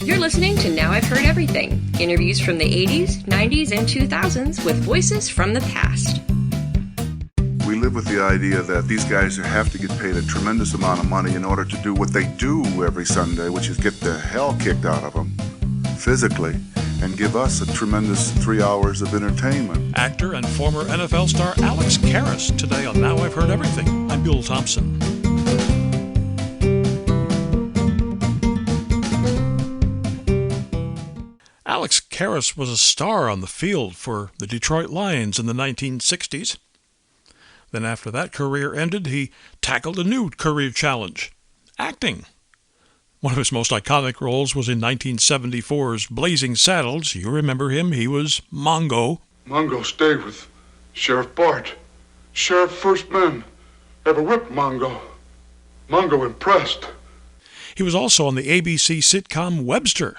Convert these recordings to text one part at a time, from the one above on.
You're listening to Now I've Heard Everything. Interviews from the 80s, 90s, and 2000s with voices from the past. We live with the idea that these guys have to get paid a tremendous amount of money in order to do what they do every Sunday, which is get the hell kicked out of them physically and give us a tremendous 3 hours of entertainment. Actor and former NFL star Alex Karras today on Now I've Heard Everything. I'm Bill Thompson. Alex Karras was a star on the field for the Detroit Lions in the 1960s. Then after that career ended, he tackled a new career challenge, acting. One of his most iconic roles was in 1974's Blazing Saddles. You remember him, he was Mongo. Mongo stayed with Sheriff Bart. Sheriff first man ever whipped Mongo. Mongo impressed. He was also on the ABC sitcom Webster.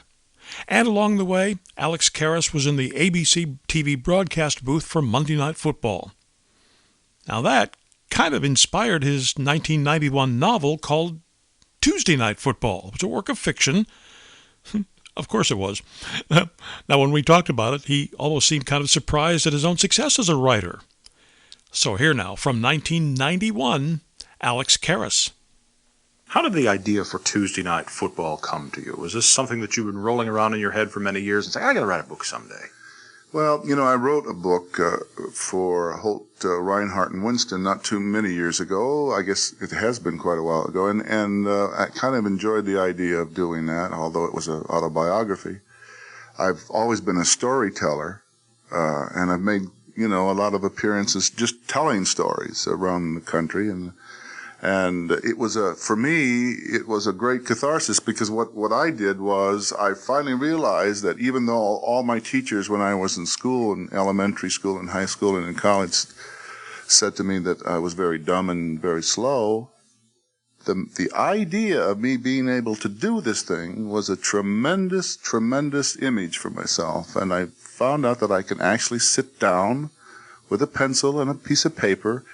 And along the way, Alex Karras was in the ABC TV broadcast booth for Monday Night Football. Now that kind of inspired his 1991 novel called Tuesday Night Football. It was a work of fiction. Of course it was. Now when we talked about it, he almost seemed kind of surprised at his own success as a writer. So here now, from 1991, Alex Karras. How did the idea for Tuesday Night Football come to you? Was this something that you've been rolling around in your head for many years and saying, I got to write a book someday? Well, I wrote a book for Holt, Reinhardt, and Winston not too many years ago. I guess it has been quite a while ago, and I kind of enjoyed the idea of doing that, although it was an autobiography. I've always been a storyteller, and I've made, a lot of appearances just telling stories around the country, and it was for me, it was a great catharsis because what I did was I finally realized that even though all my teachers when I was in school, in elementary school and high school and in college said to me that I was very dumb and very slow, the idea of me being able to do this thing was a tremendous, tremendous image for myself. And I found out that I can actually sit down with a pencil and a piece of paper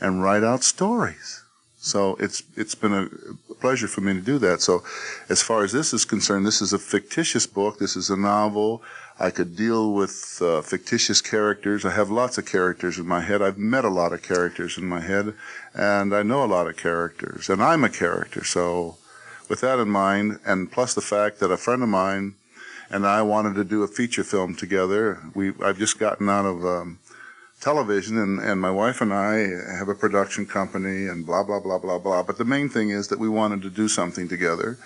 and write out stories. So it's been a pleasure for me to do that. So as far as this is concerned, this is a fictitious book. This is a novel. I could deal with fictitious characters. I have lots of characters in my head. I've met a lot of characters in my head, and I know a lot of characters. And I'm a character. So with that in mind, and plus the fact that a friend of mine and I wanted to do a feature film together, I've just gotten out of television, and my wife and I have a production company and blah, blah, blah, blah, blah. But the main thing is that we wanted to do something together.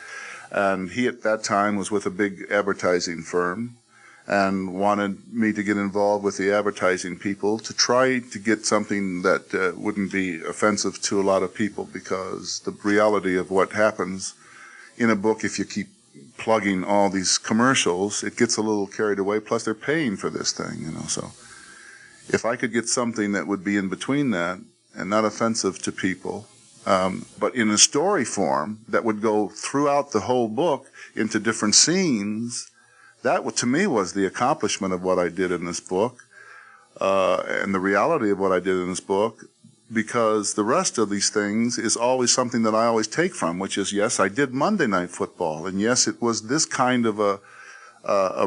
And he at that time was with a big advertising firm and wanted me to get involved with the advertising people to try to get something that wouldn't be offensive to a lot of people, because the reality of what happens in a book, if you keep plugging all these commercials, it gets a little carried away. Plus they're paying for this thing, so. If I could get something that would be in between that and not offensive to people, but in a story form that would go throughout the whole book into different scenes, that to me was the accomplishment of what I did in this book, and the reality of what I did in this book, because the rest of these things is always something that I always take from, which is, yes, I did Monday Night Football, and yes, it was this kind of a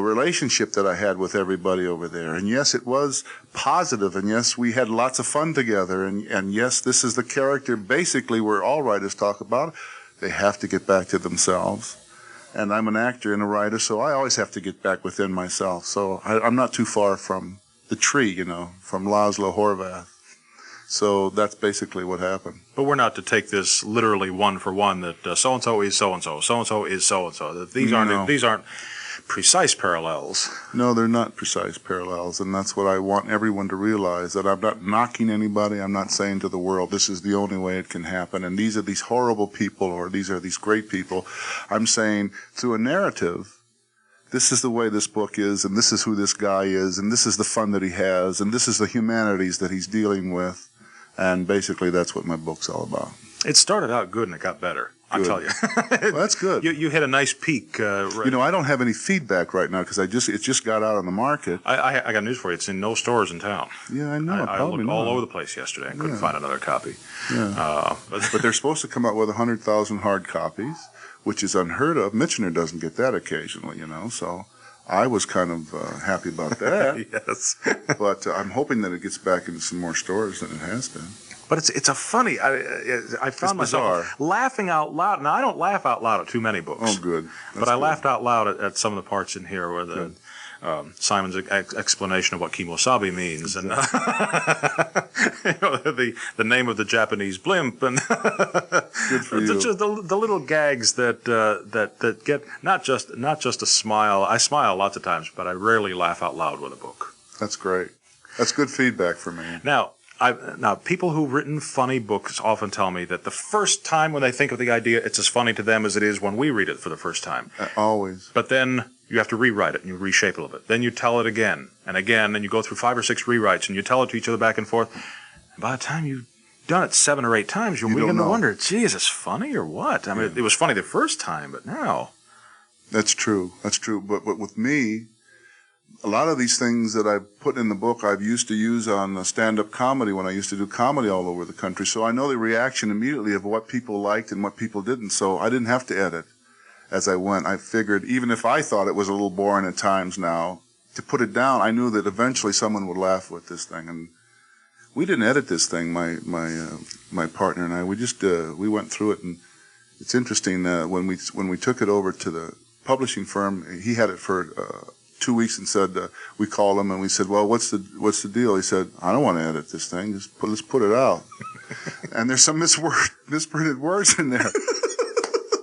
relationship that I had with everybody over there. And yes, it was positive, and yes, we had lots of fun together, and yes, this is the character basically where all writers talk about. They have to get back to themselves. And I'm an actor and a writer, so I always have to get back within myself. So I'm not too far from the tree, from Laszlo Horvath. So that's basically what happened. But we're not to take this literally one for one, that so-and-so is so-and-so, so-and-so is so-and-so. That these aren't precise parallels. No, they're not precise parallels, and that's what I want everyone to realize, that I'm not knocking anybody. I'm not saying to the world, this is the only way it can happen, and these are these horrible people, or these are these great people. I'm saying, through a narrative, this is the way this book is, and this is who this guy is, and this is the fun that he has, and this is the humanities that he's dealing with, and basically that's what my book's all about. It started out good and it got better. I'll tell you. Well, that's good. You hit a nice peak. I don't have any feedback right now because it just got out on the market. I got news for you. It's in no stores in town. Yeah, I know. I looked all over the place yesterday. I couldn't find another copy. Yeah. But they're supposed to come out with 100,000 hard copies, which is unheard of. Michener doesn't get that occasionally, so I was kind of happy about that. Yes. But I'm hoping that it gets back into some more stores than it has been. But it's a funny. I found myself laughing out loud. Now I don't laugh out loud at too many books. Oh, good. But I laughed out loud at some of the parts in here where Simon's explanation of what kimosabi means, and the name of the Japanese blimp, and good for you. Just the little gags that get not just a smile. I smile lots of times, but I rarely laugh out loud with a book. That's great. That's good feedback for me. Now, people who've written funny books often tell me that the first time when they think of the idea, it's as funny to them as it is when we read it for the first time. Always. But then you have to rewrite it and you reshape it a little bit. Then you tell it again and again, and you go through 5 or 6 rewrites and you tell it to each other back and forth. And by the time you've done it 7 or 8 times, you're beginning to wonder, gee, is this funny or what? I mean, it was funny the first time, but now. That's true. But with me, a lot of these things that I put in the book I've used to use on stand-up comedy when I used to do comedy all over the country. So I know the reaction immediately of what people liked and what people didn't. So I didn't have to edit as I went. I figured even if I thought it was a little boring at times now, to put it down, I knew that eventually someone would laugh with this thing. And we didn't edit this thing, my partner and I. We just we went through it, and it's interesting when we took it over to the publishing firm, he had it for 2 weeks and said, we called him and we said, well, what's the deal? He said, I don't want to edit this thing. Let's put it out. And there's some misprinted words in there,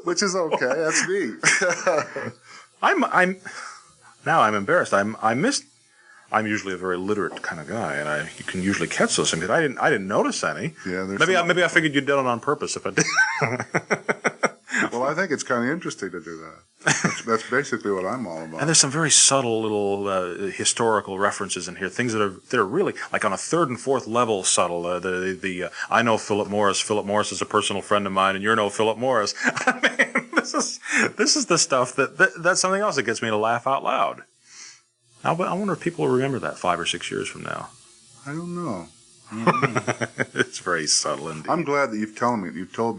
which is okay. That's me. I'm embarrassed. I'm usually a very literate kind of guy, and you can usually catch those things. I didn't notice any. Yeah, maybe I figured you'd done it on purpose if I did. Well, I think it's kind of interesting to do that. That's basically what I'm all about. And there's some very subtle little historical references in here, things that are really like on a 3rd and 4th level subtle. I know Philip Morris. Philip Morris is a personal friend of mine, and you're no Philip Morris. I mean, this is the stuff that's something else that gets me to laugh out loud. I wonder if people will remember that 5 or 6 years from now. I don't know. It's very subtle indeed. I'm glad that you've told me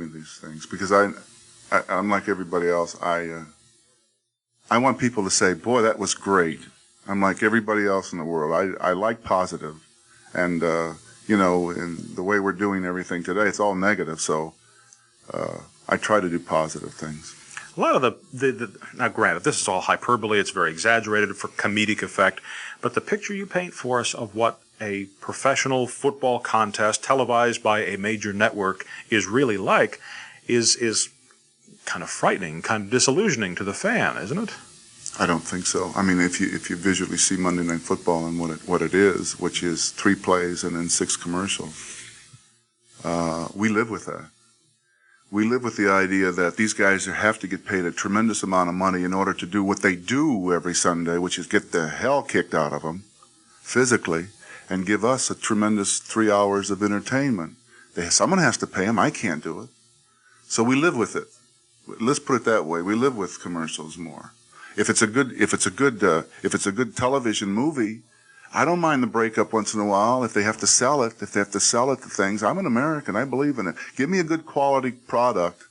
these things, because I'm like everybody else. I want people to say, boy, that was great. I'm like everybody else in the world. I like positive. And, in the way we're doing everything today, it's all negative. So I try to do positive things. A lot of now granted, this is all hyperbole. It's very exaggerated for comedic effect. But the picture you paint for us of what a professional football contest televised by a major network is really like is kind of frightening, kind of disillusioning to the fan, isn't it? I don't think so. I mean, if you visually see Monday Night Football and what it is, which is 3 plays and then 6 commercials, we live with that. We live with the idea that these guys have to get paid a tremendous amount of money in order to do what they do every Sunday, which is get the hell kicked out of them physically and give us a tremendous 3 hours of entertainment. Someone has to pay them. I can't do it. So we live with it. Let's put it that way. We live with commercials more. If it's a good television movie, I don't mind the breakup once in a while. If they have to sell it to things, I'm an American. I believe in it. Give me a good quality product,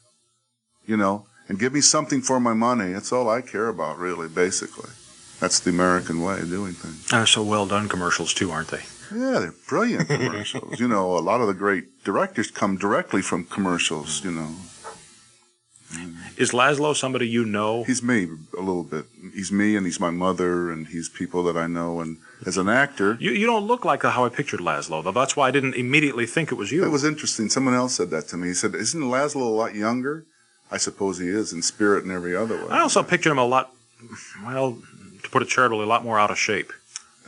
and give me something for my money. That's all I care about, really, basically. That's the American way of doing things. They're so well done commercials too, aren't they? Yeah, they're brilliant commercials. A lot of the great directors come directly from commercials, Is Laszlo somebody you know? He's me a little bit. He's me, and he's my mother, and he's people that I know. And as an actor, you don't look like how I pictured Laszlo, though. That's why I didn't immediately think it was you. It was interesting. Someone else said that to me. He said, "Isn't Laszlo a lot younger?" I suppose he is in spirit and every other way. I also pictured him a lot, well, to put it charitably, a lot more out of shape.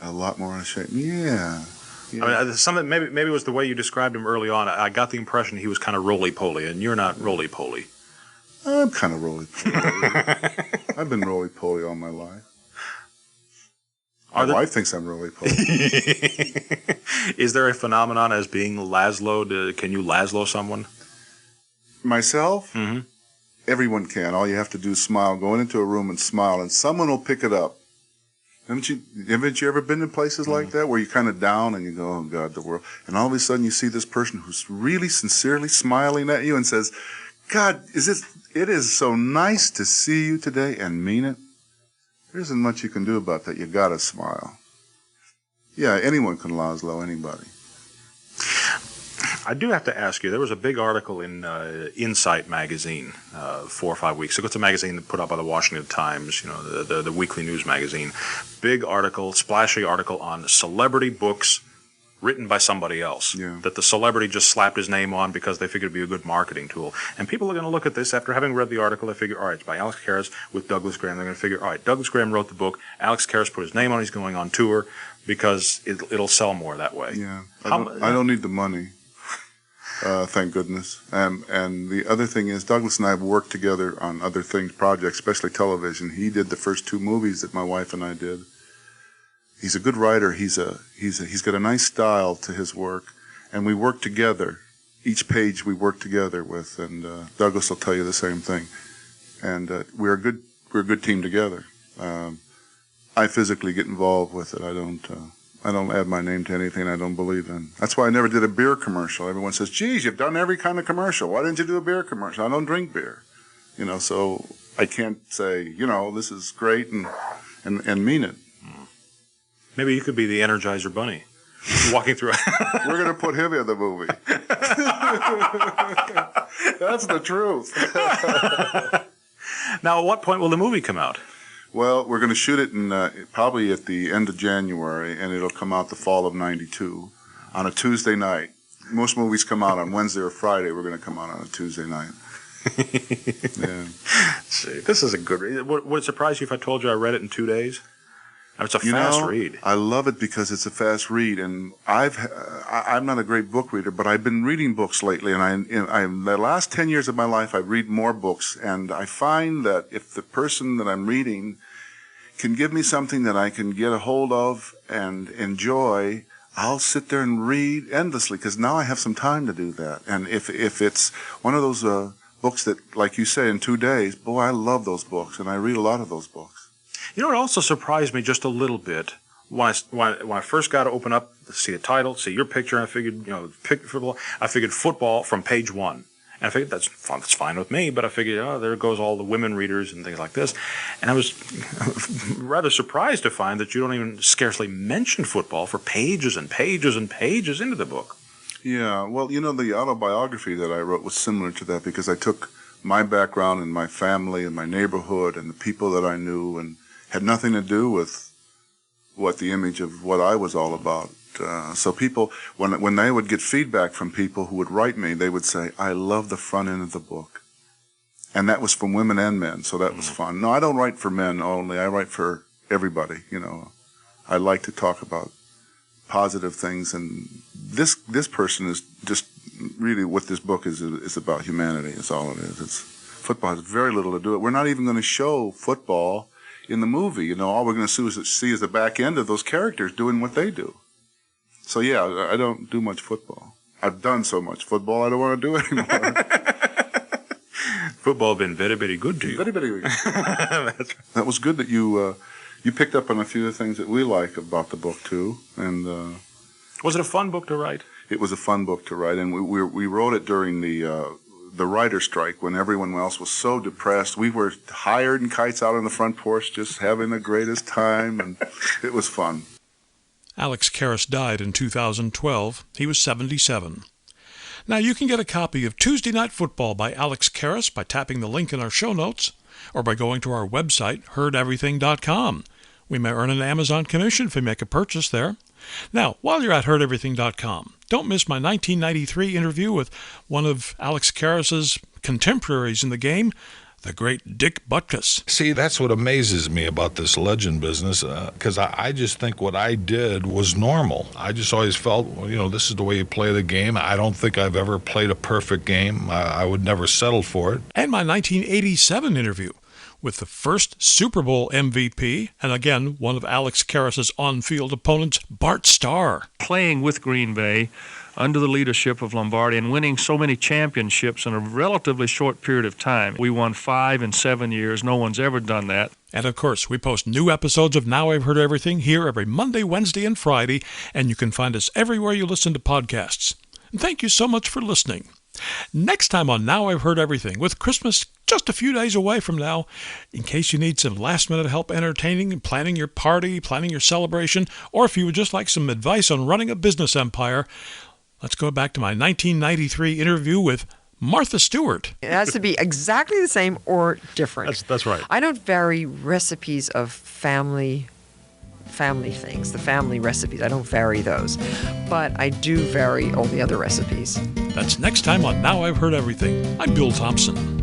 A lot more out of shape. Yeah. I mean, something maybe it was the way you described him early on. I got the impression he was kind of roly-poly, and you're not roly-poly. I'm kind of roly-poly. I've been roly-poly all my life. My wife thinks I'm roly-poly. Is there a phenomenon as being Laszlo? Can you Laszlo someone? Myself? Mm-hmm. Everyone can. All you have to do is smile. Go into a room and smile, and someone will pick it up. Haven't you ever been in places like that where you're kind of down and you go, oh, God, the world. And all of a sudden you see this person who's really sincerely smiling at you and says, God, it is so nice to see you today and mean it. There isn't much you can do about that. You gotta smile. Yeah, anyone can Laszlo, anybody. I do have to ask you, there was a big article in Insight magazine 4 or 5 weeks ago. It's a magazine put out by the Washington Times, the weekly news magazine. Big article, splashy article on celebrity books written by somebody else. Yeah. That the celebrity just slapped his name on because they figured it'd be a good marketing tool. And people are going to look at this after having read the article. They figure, all right, it's by Alex Karras with Douglas Graham. They're going to figure, all right, Douglas Graham wrote the book. Alex Karras put his name on it. He's going on tour because it'll sell more that way. Yeah. I don't need the money. Thank goodness. And the other thing is, Douglas and I have worked together on other things, projects, especially television. He did the first 2 movies that my wife and I did. He's a good writer. He's got a nice style to his work, and we work together. Each page we work together with, and Douglas will tell you the same thing. And we're a good team together. I physically get involved with it. I don't add my name to anything I don't believe in. That's why I never did a beer commercial. Everyone says, geez, you've done every kind of commercial. Why didn't you do a beer commercial? I don't drink beer. So I can't say, this is great and mean it. Maybe you could be the Energizer Bunny walking through. We're going to put him in the movie. That's the truth. Now, at what point will the movie come out? Well, we're going to shoot it in probably at the end of January, and it'll come out the fall of '92 on a Tuesday night. Most movies come out on Wednesday or Friday. We're going to come out on a Tuesday night. Yeah. See, this is a good read. Would it surprise you if I told you I read it in 2 days? It's a fast read. I love it because it's a fast read, and I'm not a great book reader, but I've been reading books lately, and the last 10 years of my life, I read more books, and I find that if the person that I'm reading can give me something that I can get a hold of and enjoy, I'll sit there and read endlessly, because now I have some time to do that. And if it's one of those books that, like you say, in 2 days, boy, I love those books, and I read a lot of those books. It also surprised me just a little bit when I first got to open up, see the title, see your picture, and I figured, football. I figured football from page 1. And I figured that's fine with me, but I figured, there goes all the women readers and things like this. And I was rather surprised to find that you don't even scarcely mention football for pages and pages and pages into the book. Yeah, well, the autobiography that I wrote was similar to that, because I took my background and my family and my neighborhood and the people that I knew and had nothing to do with what the image of what I was all about. So people, when they would get feedback from people who would write me, they would say, I love the front end of the book. And that was from women and men, so that was fun. No, I don't write for men only. I write for everybody, I like to talk about positive things, and this person is just really what this book is about. Humanity is all it is. Football has very little to do with it. We're not even going to show football in the movie. All we're going to see is the back end of those characters doing what they do. So yeah, I don't do much football. I've done so much football, I don't want to do it anymore. Football been very, very good to you. Very, very good. That was good that you picked up on a few of the things that we like about the book too. And was it a fun book to write? It was a fun book to write, and we wrote it during the writer's strike, when everyone else was so depressed. We were higher than kites out on the front porch, just having the greatest time, and it was fun. Alex Karras died in 2012. He was 77. Now you can get a copy of Tuesday Night Football by Alex Karras by tapping the link in our show notes, or by going to our website, heardeverything.com. We may earn an Amazon commission if we make a purchase there. Now, while you're at heardeverything.com, don't miss my 1993 interview with one of Alex Karras's contemporaries in the game, the great Dick Butkus. See, that's what amazes me about this legend business, because I just think what I did was normal. I just always felt, this is the way you play the game. I don't think I've ever played a perfect game. I would never settle for it. And my 1987 interview with the first Super Bowl MVP, and again, one of Alex Karras's on-field opponents, Bart Starr. Playing with Green Bay under the leadership of Lombardi and winning so many championships in a relatively short period of time. We won 5 in 7 years. No one's ever done that. And of course, we post new episodes of Now I've Heard Everything here every Monday, Wednesday, and Friday, and you can find us everywhere you listen to podcasts. And thank you so much for listening. Next time on Now I've Heard Everything, with Christmas just a few days away from now, in case you need some last-minute help entertaining and planning your party, planning your celebration, or if you would just like some advice on running a business empire, let's go back to my 1993 interview with Martha Stewart. It has to be exactly the same or different. That's right. I don't vary recipes of family things, the family recipes. I don't vary those. But I do vary all the other recipes. That's next time on Now I've Heard Everything. I'm Bill Thompson.